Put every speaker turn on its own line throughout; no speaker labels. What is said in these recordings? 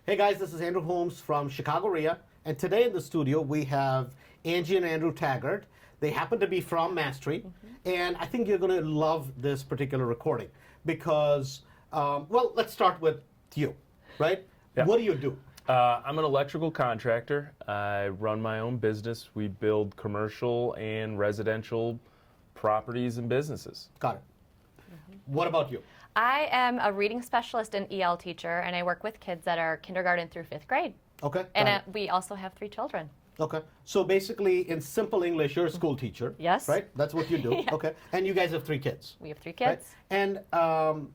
Hey guys, this is Andrew Holmes from Chicago RIA, and today in the studio we have Angie and Andrew Taggart. They happen to be from Mastery, and I think you're going to love this particular recording because, well, let's start with you, right?
Yeah.
What do you do?
I'm an electrical contractor. I run my own business. We build commercial and residential properties and businesses.
Got it. What about you?
I am a reading specialist and EL teacher, and I work with kids that are kindergarten through 5th grade.
Okay.
And we also have 3 children.
Okay. So basically, in simple English, you're a school teacher.
Yes.
Right? That's what you do.
Yeah.
Okay. And you guys have 3 kids.
We have 3 kids.
Right? And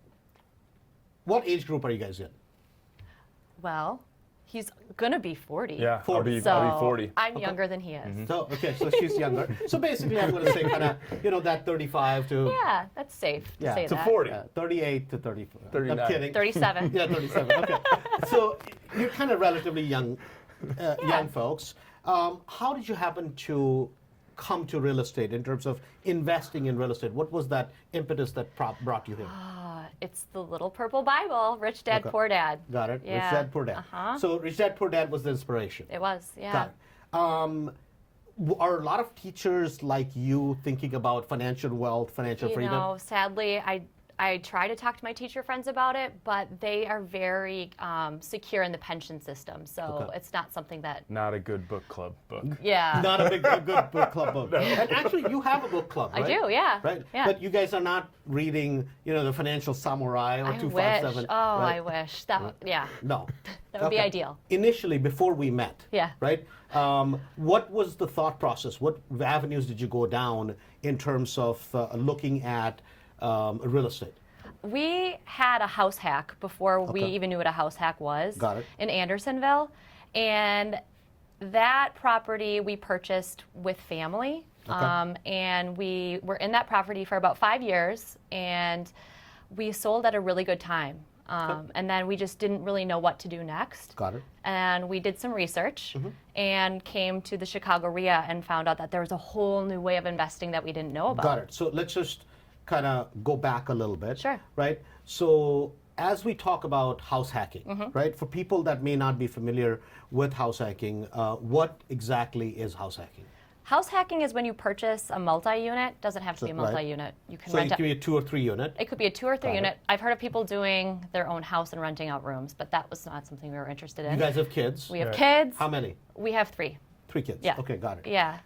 what age group are you guys in?
Well, he's going to be 40.
Yeah,
40.
I'll be 40.
I'm younger than he is.
So, okay, so she's younger. So basically, I'm going to say kind of, that 35 to...
Yeah, that's safe to say
To
that.
40.
38 to 34.
39.
I'm kidding.
37.
Yeah, 37. Okay. So you're kind of relatively young, young folks. How did you happen to come to real estate in terms of investing in real estate? What was that impetus that brought you here?
It's the little purple Bible, Rich Dad,
Okay.
Poor Dad.
Got it.
Yeah.
Rich Dad, Poor Dad.
Uh-huh.
So Rich Dad, Poor Dad was the inspiration.
It was, yeah.
Got it. Are a lot of teachers like you thinking about financial wealth, financial freedom?
You know, sadly, I try to talk to my teacher friends about it, but they are very secure in the pension system, so
Okay.
it's not something that.
Not a good book club book.
Yeah.
Not a good book club book. And actually, you have a book club, right?
I do, yeah.
Right?
Yeah.
But you guys are not reading, the Financial Samurai or
I
257.
wish. Oh,
right?
I wish. That would, yeah.
No.
That would be ideal.
Initially, before we met,
Yeah.
right? What was the thought process? What avenues did you go down in terms of looking at real estate?
We had a house hack before we
Okay.
even knew what a house hack was.
Got it.
In Andersonville. And that property we purchased with family.
Okay.
And we were in that property for about 5 years, and we sold at a really good time. And then we just didn't really know what to do next.
Got it.
And we did some research and came to the Chicago RIA and found out that there was a whole new way of investing that we didn't know about.
Got it. So let's just kind of go back a little bit.
Sure.
Right? So as we talk about house hacking, right? For people that may not be familiar with house hacking, what exactly is house hacking?
House hacking is when you purchase a multi-unit. Doesn't have to be a
right.
multi-unit. You can
So
rent
it
out.
could be a 2 or 3 unit.
It could be a 2 or 3
Got it.
unit. I've heard of people doing their own house and renting out rooms, but that was not something we were interested in.
You guys have kids?
We have
Right.
kids.
How many?
We have 3.
3 kids.
Yeah.
Okay, got it.
Yeah.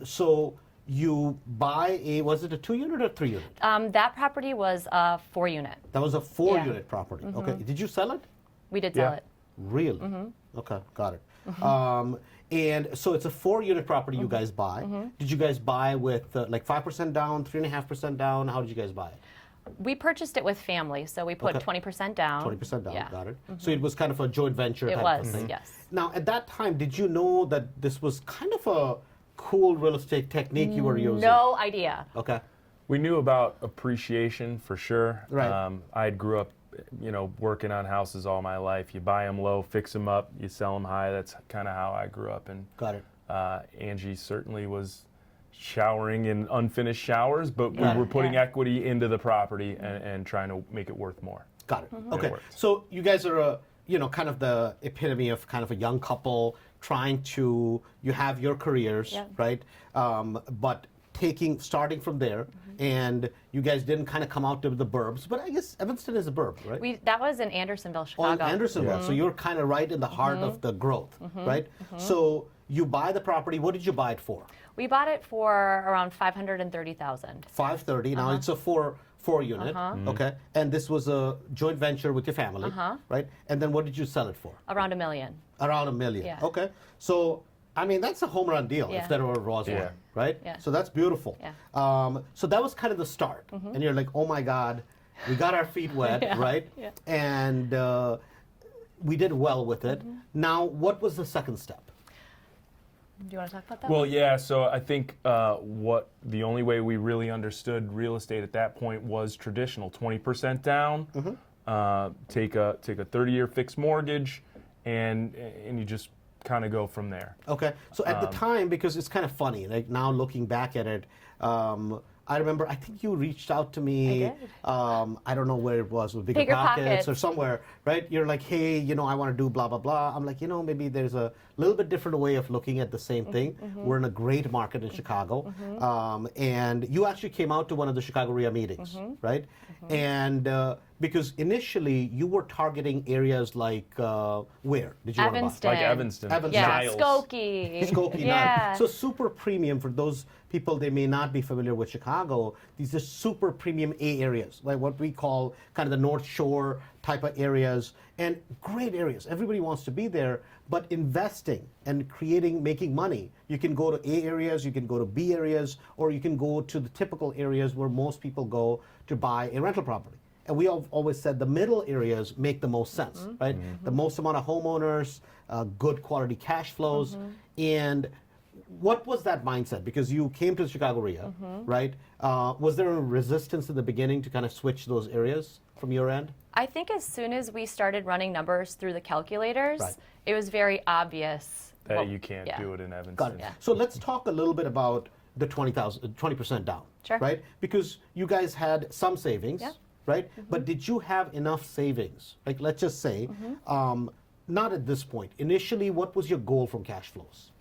So you buy was it a 2 unit or 3 unit?
That property was a 4 unit.
That was a 4
Yeah.
unit property. Okay. Did you sell it?
We did sell
Yeah.
it.
Really? Okay, got it. And so it's a 4 unit property you guys buy. Did you guys buy with like 5% down, 3.5% down? How did you guys buy it?
We purchased it with family, so we put
Okay.
20% down.
20% down,
Yeah.
got it. So it was kind of a joint venture
It
type
was,
of thing.
yes.
Now, at that time, did you know that this was kind of a cool real estate technique you were using?
No idea.
Okay.
We knew about appreciation for sure.
Right.
I grew up, working on houses all my life. You buy them low, fix them up, you sell them high. That's kind of how I grew up. And
Got it.
Angie certainly was showering in unfinished showers, but we
Yeah.
were putting
Yeah.
equity into the property and trying to make it worth more.
Got it.
Mm-hmm.
Okay.
It worked.
So you guys are kind of the epitome of kind of a young couple trying to, you have your careers,
Yeah.
right? But starting from there, and you guys didn't kind of come out to the burbs, but I guess Evanston is a burb, right?
That was in Andersonville,
Oh,
Chicago.
in Andersonville. So you're kind of right in the heart of the growth, right? So you buy the property. What did you buy it for?
We bought it for around $530,000.
530. Now it's a four unit, okay? And this was a joint venture with your family, right? And then what did you sell it for?
Around $1 million.
Around $1 million.
Yeah.
Okay. So I mean that's a home run deal
Yeah.
if there ever was
Yeah.
one, right?
Yeah.
So that's beautiful.
Yeah.
So that was kind of the start, and you're like, oh my God, we got our feet wet,
Yeah.
right?
Yeah.
And we did well with it. Now, what was the second step?
Do you want to talk about that?
Well, yeah. So I think the only way we really understood real estate at that point was traditional: 20% down, take a 30-year fixed mortgage, and you just kind of go from there.
Okay. So at the time, because it's kind of funny, like now looking back at it, I remember, I think you reached out to me.
I did.
I don't know where it was, with Bigger
Bigger
Pockets or
Pockets.
somewhere, right? You're like, hey, I want to do blah, blah, blah. I'm like, maybe there's a little bit different way of looking at the same thing. We're in a great market in Chicago. And you actually came out to one of the Chicago RIA meetings, right? And because initially you were targeting areas like, where did you want to buy?
Evanston.
Like Evanston.
Evanston.
Yeah,
Niles.
Skokie.
Skokie,
Yeah.
Niles. So super premium for those people, they may not be familiar with Chicago. These are super premium A areas, like what we call kind of the North Shore type of areas, and great areas. Everybody wants to be there, but investing and making money, you can go to A areas, you can go to B areas, or you can go to the typical areas where most people go to buy a rental property. And we have always said the middle areas make the most sense, right? The most amount of homeowners, good quality cash flows, and what was that mindset? Because you came to the Chicago RIA, right? Was there a resistance in the beginning to kind of switch those areas from your end?
I think as soon as we started running numbers through the calculators,
Right.
it was very obvious
That you can't
yeah.
do it in Evanston.
Got it.
Yeah.
So let's talk a little bit about the 20% down,
Sure.
right? Because you guys had some savings,
Yeah.
right? But did you have enough savings? Like, let's just say, not at this point. Initially, what was your goal from cash flows?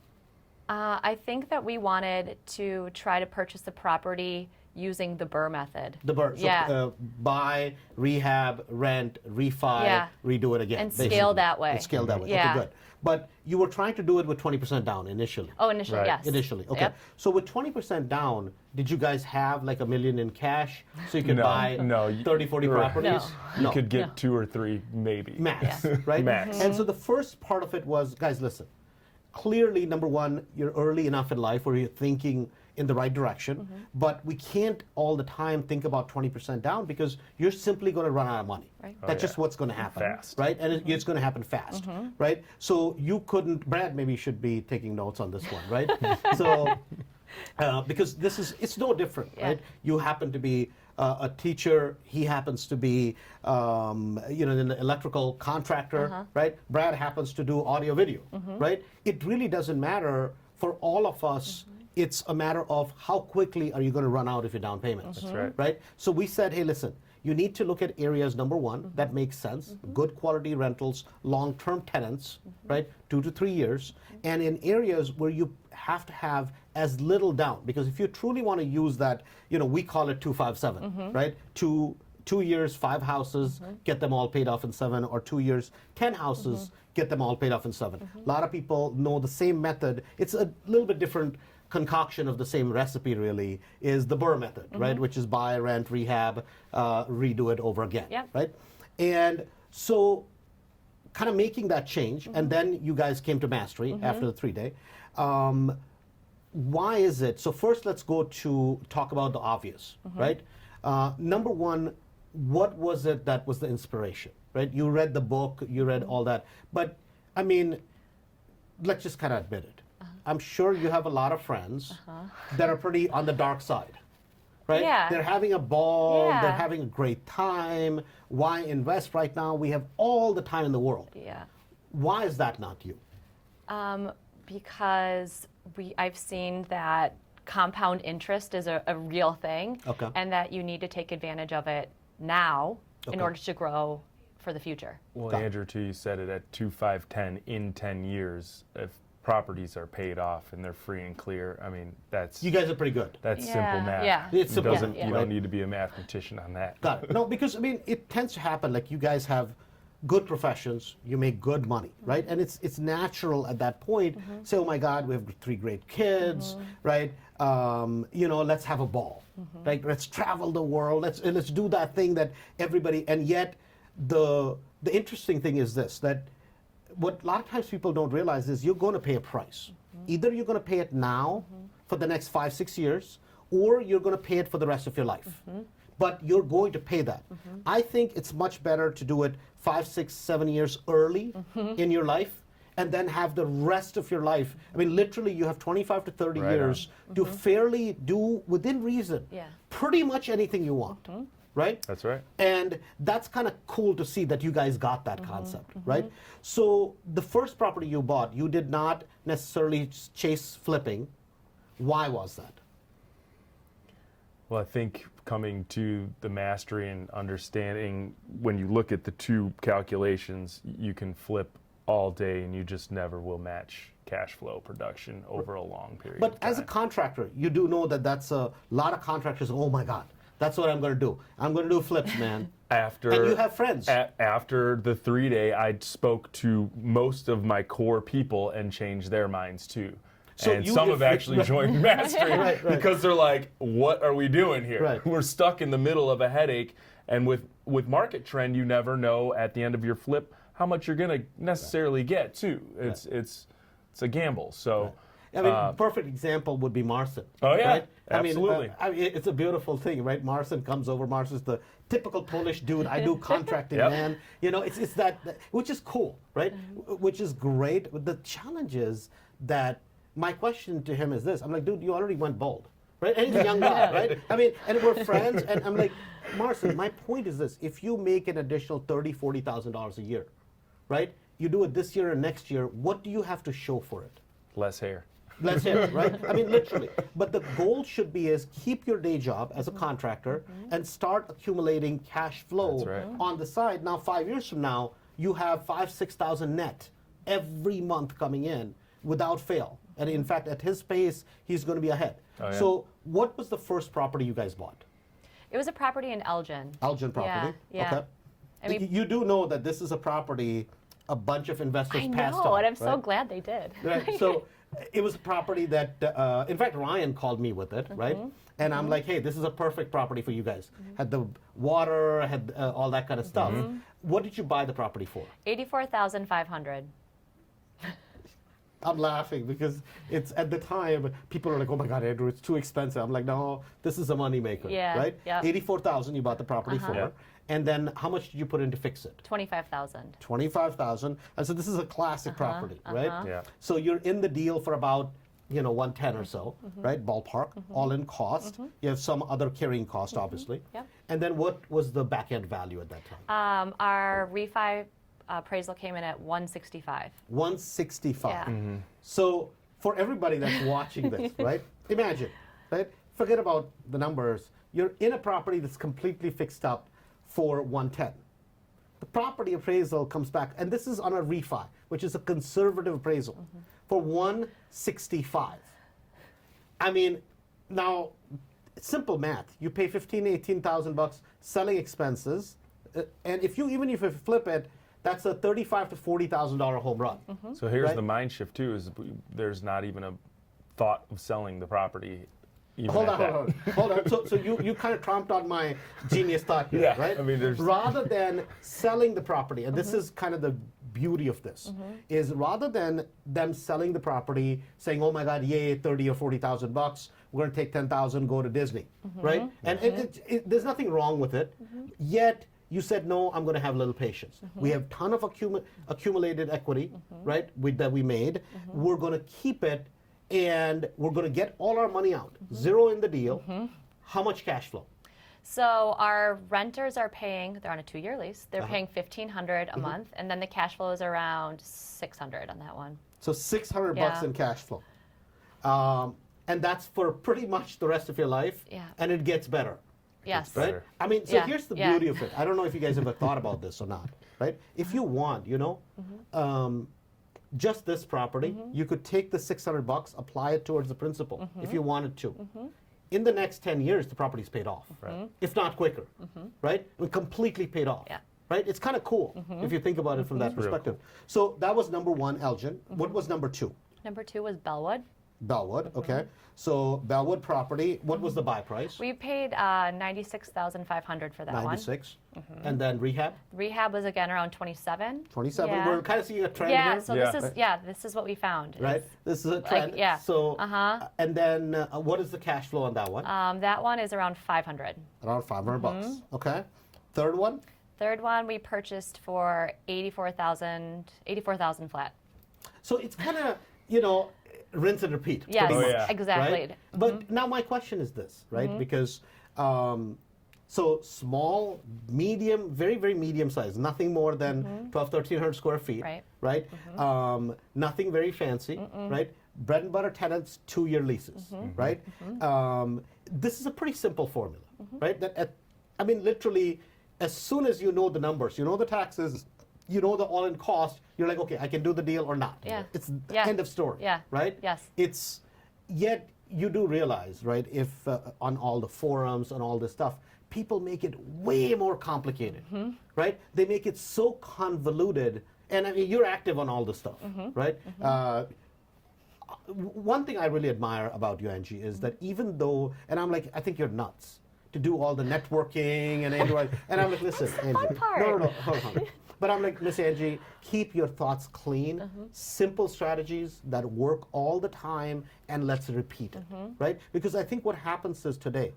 I think that we wanted to try to purchase the property using the BRRRR method.
The BRRRR. So,
Yeah.
buy, rehab, rent, refi,
Yeah.
redo it again.
And
basically.
scale that way.
And scale that way.
Yeah.
Okay, good. But you were trying to do it with 20% down initially.
Oh, initially,
Right.
yes.
Initially, okay.
Yep.
So with 20% down, did you guys have like $1 million in cash so you could
No,
buy
no,
30, 40
right.
properties?
You could get 2 or 3, maybe.
Max, right?
Max.
And so the first part of it was, guys, listen. Clearly, number one, you're early enough in life where you're thinking in the right direction, but we can't all the time think about 20% down because you're simply going to run out of money.
Right.
That's
Oh,
just
yeah.
what's going to happen.
Fast.
Right? And it's going to happen fast. Right? So you couldn't, Brad maybe should be taking notes on this one, right? So, because it's no different,
Yeah.
right? You happen to be a teacher, he happens to be, an electrical contractor, right? Brad happens to do audio video, right? It really doesn't matter for all of us. It's a matter of how quickly are you going to run out of your down payments,
That's right.
right? So we said, hey, listen, you need to look at areas, number one, that make sense, good quality rentals, long-term tenants, right, 2 to 3 years, and in areas where you have to have as little down, because if you truly want to use that, we call it 257, right? 2 years, 5 houses, get them all paid off in 7, or 2 years, 10 houses, get them all paid off in 7. A lot of people know the same method. It's a little bit different concoction of the same recipe, really, is the BRRRR method, right? Which is buy, rent, rehab, redo it over again,
Yep.
right? And so kind of making that change, and then you guys came to Mastery after the 3-day. Why is it? So first let's go to talk about the obvious, right? Number one, what was it that was the inspiration, right? You read the book, you read all that, but I mean, let's just kind of admit it. I'm sure you have a lot of friends that are pretty on the dark side, right?
Yeah.
They're having a ball,
Yeah.
they're having a great time. Why invest right now? We have all the time in the world.
Yeah.
Why is that not you?
Because I've seen that compound interest is a real thing,
Okay.
and that you need to take advantage of it now in
Okay.
order to grow for the future.
Well,
Got it.
Andrew, too, you said it at 2, 5, 10 in 10 years. If properties are paid off and they're free and clear, I mean, that's
You guys are pretty good.
that's
Yeah,
simple math.
yeah.
It's simple
Doesn't,
math,
You
right?
don't need to be a mathematician on that.
Got it. No, because I mean, it tends to happen. Like you guys have good professions, you make good money, right? And it's natural at that point. Say, oh my God, we have 3 great kids, right? Let's have a ball, right? Let's travel the world. Let's do that thing that everybody. And yet, the interesting thing is this: that what a lot of times people don't realize is you're going to pay a price. Either you're going to pay it now for the next 5, 6 years, or you're going to pay it for the rest of your life. But you're going to pay that. I think it's much better to do it 5, 6, 7 years early in your life, and then have the rest of your life. I mean, literally, you have 25 to 30
Right
years to fairly do, within reason,
Yeah.
pretty much anything you want, right?
That's right.
And that's kind of cool to see that you guys got that concept, right? So the first property you bought, you did not necessarily chase flipping. Why was that?
Well, I think coming to the mastery and understanding, when you look at the two calculations, you can flip all day and you just never will match cash flow production over a long period
But
of time.
as a contractor, you do know that that's a lot of contractors, oh my God, that's what I'm going to do. I'm going to do flips, man.
After,
And you have friends.
After the 3-day, I spoke to most of my core people and changed their minds too.
So
And
you
some
have-
have actually joined Mastery
Right.
because they're like, what are we doing here?
Right.
We're stuck in the middle of a headache. And with market trend, you never know at the end of your flip how much you're going to necessarily get too. It's a gamble. So.
I mean, perfect example would be Marcin.
Oh, yeah.
Right?
Absolutely.
I mean, it's a beautiful thing, right? Marcin comes over. Marcin's the typical Polish dude. I do contracting,
Yep.
man. You know, it's that, which is cool, right? Which is great. But the challenge is that my question to him is this. I'm like, dude, you already went bold, right? And he's a young guy, right? I mean, and we're friends. And I'm like, Marcin, my point is this. If you make an additional $30,000, $40,000 a year, right? You do it this year and next year, what do you have to show for it?
Less hair.
Let's hear it, right? I mean, literally. But the goal should be is keep your day job as a contractor and start accumulating cash flow
That's right.
on the side. Now, 5 years from now, you have 5,000-6,000 net every month coming in without fail. And in fact, at his pace, he's going to be ahead.
Oh, yeah.
So, what was the first property you guys bought?
It was a property in Elgin.
Elgin property.
Yeah.
Okay.
I mean,
You do know that this is a property a bunch of investors
I
passed on.
know, and I'm so
right?
glad they did.
Right. So it was a property that, in fact, Ryan called me with it, right? And I'm like, hey, this is a perfect property for you guys. Had the water, had all that kind of stuff. What did you buy the property for?
$84,500.
I'm laughing because it's at the time people are like, oh my God, Andrew, it's too expensive. I'm like, no, this is a moneymaker,
Yeah,
right?
yep.
84,000 you bought the property for,
Yep.
and then how much did you put in to fix it?
25,000.
25,000, and so this is a classic property, right?
Yeah.
So you're in the deal for about 110 or so, right? Ballpark, all in cost. You have some other carrying cost, obviously.
Yep.
And then what was the back end value at that time?
Our refi appraisal came in at 165.
165.
Yeah.
So for everybody that's watching this, right? Imagine, right? Forget about the numbers. You're in a property that's completely fixed up for 110. The property appraisal comes back, and this is on a refi, which is a conservative appraisal, for 165. I mean, now, simple math. You pay $18,000 selling expenses, and even if you flip it, that's a $35,000 to $40,000 home run.
So here's
Right.
the mind shift too: is there's not even a thought of selling the property. Even
Hold
at
on,
that.
hold on. So you kind of trumped on my genius thought here,
Yeah,
right?
I mean, there's-
rather than selling the property, and this is kind of the beauty of this, is rather than them selling the property, saying, "Oh my God, yay, 30 or 40,000 bucks, we're going to take 10,000, go to Disney," right? And there's nothing wrong with it. Yet you said, "No, I'm going to have a little patience." We have ton of accumulated equity, right? That we made. We're going to keep it. And we're going to get all our money out. Zero in the deal. How much cash flow?
So our renters are paying, they're on a 2-year lease, they're paying $1,500 a month, and then the cash flow is around $600 on that one.
So $600
Yeah.
in cash flow. And that's for pretty much the rest of your life.
Yeah.
And it gets better.
Yes.
Right?
Better.
I mean, so
Yeah,
here's the
yeah.
beauty of it. I don't know if you guys ever thought about this or not. Right? If you want, just this property, you could take the $600, apply it towards the principal if you wanted to. In the next 10 years, the property's paid off,
Right.
if not quicker, right? Completely paid off,
Yeah.
right? It's kind of cool if you think about it from that
Real
perspective. So that was number one, Elgin. What was number two?
Number 2 was Bellwood.
Bellwood, okay. So Bellwood property, what was the buy price?
We paid $96,500 for that
96. And then rehab,
one. Rehab was again around 27.
27.
Yeah.
We're kind of seeing a trend
Yeah,
here.
so
Yeah.
this is what we found.
Right?
It's-
This is a trend.
yeah.
So,
Uh-huh.
and then what is the cash flow on that one?
That one is around 500.
Around $500. Okay. Third one?
Third one we purchased for 84,000 flat.
So it's kind of, rinse and repeat.
Yes,
pretty
Oh,
much,
yeah.
exactly.
Right? But now my question is this, right? Because so small, medium, very, very medium size, nothing more than 1,200, 1,300 square feet,
Right.
right? Nothing very fancy, right? bread and butter tenants, 2-year leases, right? This is a pretty simple formula, right? I mean, literally, as soon as you know the numbers, you know the taxes, you know the all-in cost, you're like, okay, I can do the deal or not.
Yeah.
It's
Yeah.
end of story,
Yeah.
right?
Yes.
Yet you do realize, right, if on all the forums and all this stuff, people make it way more complicated, right? They make it so convoluted, and I mean, you're active on all this stuff, right? One thing I really admire about you, Angie, is that even though, and I'm like, I think you're nuts to do all the networking and and I'm like, listen, Angie,
fun part.
no, hold on. But I'm like, Miss Angie, keep your thoughts clean, simple strategies that work all the time, and let's repeat it, right? Because I think what happens is today,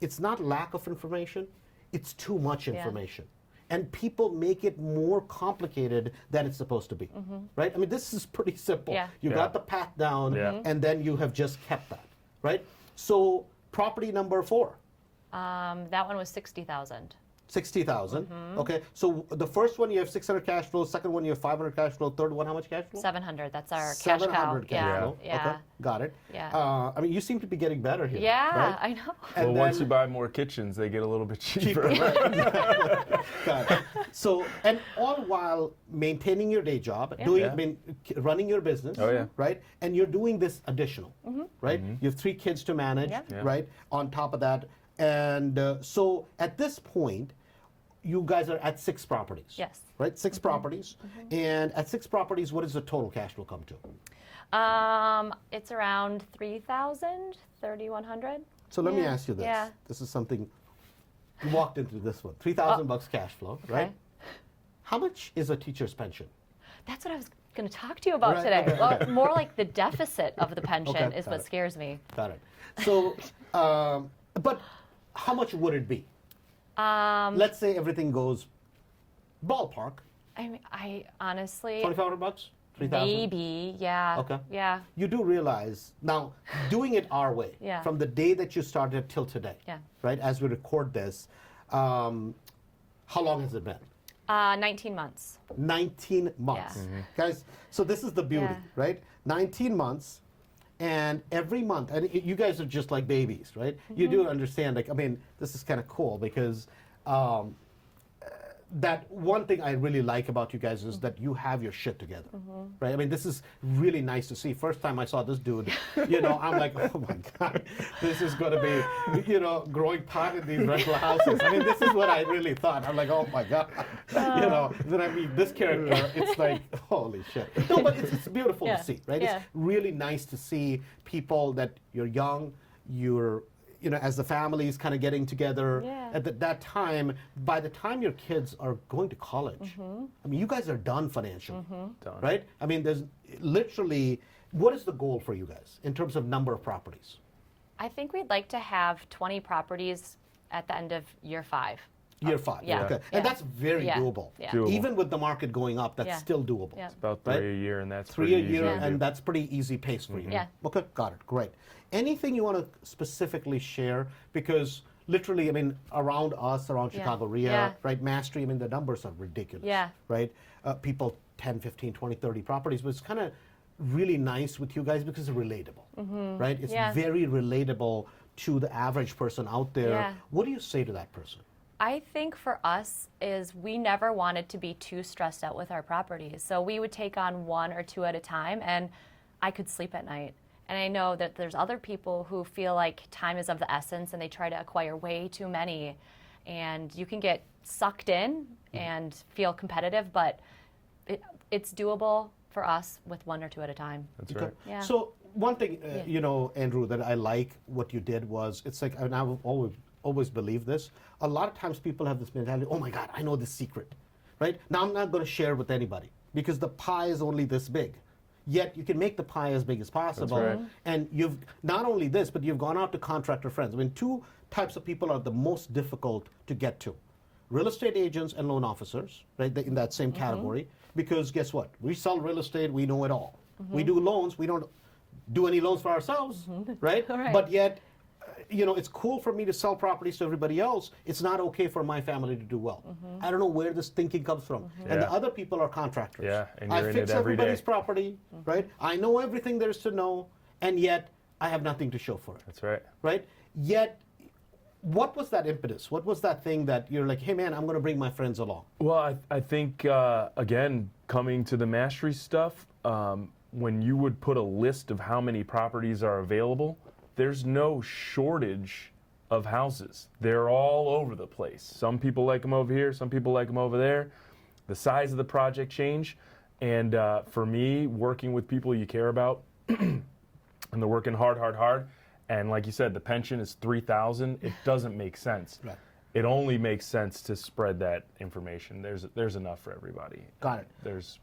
it's not lack of information, it's too much information. And people make it more complicated than it's supposed to be, right? I mean, this is pretty simple. You got the path down, and then you have just kept that, right? So property number 4.
That one was 60,000.
60,000. Okay. So the first one you have 600 cash flow. Second one you have 500 cash flow. Third one how much cash flow?
700. That's our cash cow.
700 cash flow.
Yeah.
Okay. Got it.
Yeah.
I mean, you seem to be getting better here.
Yeah,
Right?
I know.
And
Well,
then,
once you buy more kitchens, they get a little bit cheaper.
right? Got it. So, and all while maintaining your day job, running your business, right? And you're doing this additional, right? You have 3 kids to manage, right? On top of that, and so at this point, you guys are at 6 properties.
Yes.
Right? 6 properties. And at 6 properties, what does the total cash flow come to?
It's around 3,000, 3,100.
So let me ask you this.
Yeah.
This is something, you walked into this one. $3,000 cash flow, right? How much is a teacher's pension?
That's what I was going to talk to you about today.
Okay.
Well, more like the deficit of the pension is
got
what
it.
scares me.
Got it. So, but how much would it be? Let's say everything goes ballpark.
I mean, I honestly,
$2,500? 3,000?
maybe, yeah.
Okay.
Yeah.
You do realize now, doing it our way,
Yeah.
from the day that you started till today, right? As we record this, how long has it been?
19 months.
19 months, guys. So this is the beauty, right? 19 months. And every month, and you guys are just like babies, right? You do understand, like, I mean, this is kind of cool because that one thing I really like about you guys is that you have your shit together, right? I mean, this is really nice to see. First time I saw this dude, I'm like, oh my God, this is going to be, growing pot in these rental houses. I mean, this is what I really thought. I'm like, oh my God, then I mean, this character, it's like, holy shit. No, but it's beautiful to see, right? It's really nice to see people that you're young, you're as the family is kind of getting together at that time, by the time your kids are going to college, I mean, you guys are done financially, right? I mean, there's literally, what is the goal for you guys in terms of number of properties?
I think we'd like to have 20 properties at the end of year 5.
Year 5, okay. And that's very doable.
Doable.
Even with the market going up, that's still doable.
Yeah.
It's about 3 a year, and that's
3
pretty
a
easy
year,
to do.
and that's pretty easy pace for you.
Yeah.
Okay, got it, great. Anything you want to specifically share? Because literally, I mean, around us, around Chicago area, right, Mastery, I mean, the numbers are ridiculous, right? People 10, 15, 20, 30 properties, but it's kind of really nice with you guys because it's relatable, right? It's very relatable to the average person out there. What do you say to that person?
I think for us is we never wanted to be too stressed out with our properties. So we would take on 1 or 2 at a time, and I could sleep at night. And I know that there's other people who feel like time is of the essence and they try to acquire way too many. And you can get sucked in and feel competitive, but it's doable for us with 1 or 2 at a time.
That's right.
Yeah.
So one thing, Andrew, that I like what you did was, it's like, and I've always believed this, a lot of times people have this mentality, oh my God, I know the secret, right? Now I'm not going to share with anybody because the pie is only this big. Yet you can make the pie as big as possible.
That's right.
And you've, not only this, but you've gone out to contractor friends. I mean, 2 types of people are the most difficult to get to. Real estate agents and loan officers, right, in that same category. Because guess what? We sell real estate, we know it all. We do loans, we don't do any loans for ourselves, right?
Right.
But yet, it's cool for me to sell properties to everybody else. It's not okay for my family to do well. I don't know where this thinking comes from. And the other people are contractors.
Yeah, and
I
you're in
fix
it every day.
everybody's property, right? I know everything there is to know, and yet I have nothing to show for it.
That's right.
Right? Yet, what was that impetus? What was that thing that you're like, hey man, I'm going to bring my friends along?
Well, I think, again, coming to the mastery stuff, when you would put a list of how many properties are available, there's no shortage of houses. They're all over the place. Some people like them over here, some people like them over there. The size of the project change. And for me, working with people you care about, and they're working hard, and like you said, the pension is $3,000, it doesn't make sense.
Right.
It only makes sense to spread that information. There's enough for everybody.
Got it.
There's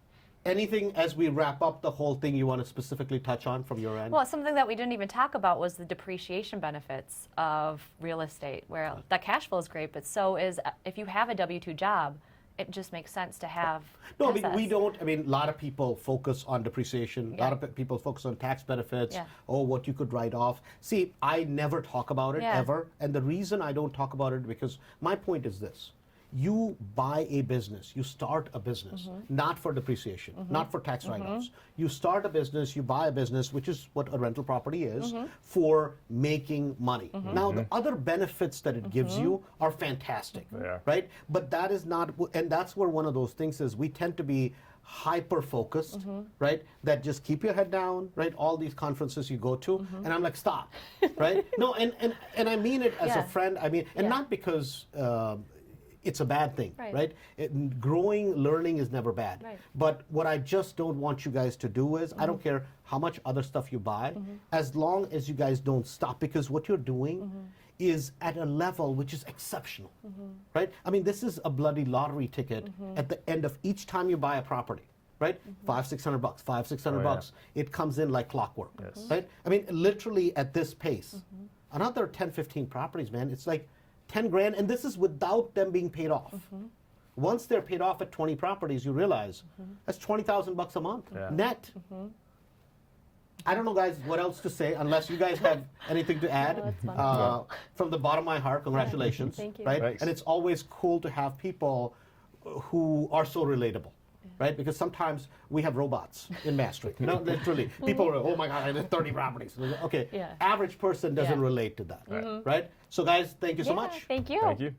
anything as we wrap up the whole thing you want to specifically touch on from your end?
Well, something that we didn't even talk about was the depreciation benefits of real estate, where that cash flow is great, but so is if you have a W-2 job, it just makes sense to have
No, I mean,
assets.
we don't. I mean, a lot of people focus on depreciation. A
Yeah.
lot of people focus on tax benefits.
Yeah.
Or what you could write off. See, I never talk about it
Yeah.
ever. And the reason I don't talk about it because my point is this. You buy a business, you start a business, not for depreciation, not for tax write-offs. You start a business, you buy a business, which is what a rental property is, for making money. Now, the other benefits that it gives you are fantastic,
Yeah.
right? But that is not, and that's where one of those things is we tend to be hyper focused, right? That just keep your head down, right? All these conferences you go to, and I'm like, stop, right? No, and I mean it as a
Yeah.
friend. I mean, and
Yeah.
not because it's a bad thing,
Right.
right? Growing, learning is never bad.
Right.
But what I just don't want you guys to do is, I don't care how much other stuff you buy, as long as you guys don't stop, because what you're doing is at a level which is exceptional, right? I mean, this is a bloody lottery ticket at the end of each time you buy a property, right? $500-600, $500-600
Oh, yeah.
bucks. It comes in like clockwork,
Yes.
right? I mean, literally at this pace, another 10-15 properties, man, it's like 10 grand, and this is without them being paid off. Once they're paid off at 20 properties, you realize that's $20,000 a month
Yeah.
net. I don't know, guys, what else to say, unless you guys have anything to add.
that's wonderful.
From the bottom of my heart, congratulations.
Thank you.
Right?
Thanks.
And it's always cool to have people who are so relatable. Right? Because sometimes we have robots in mastery. No, literally. People are, oh my God, I did 30 properties. Okay.
Yeah.
Average person doesn't
Yeah.
relate to that. Right? So, guys, thank you so
Yeah,
much.
Thank you.
Thank you.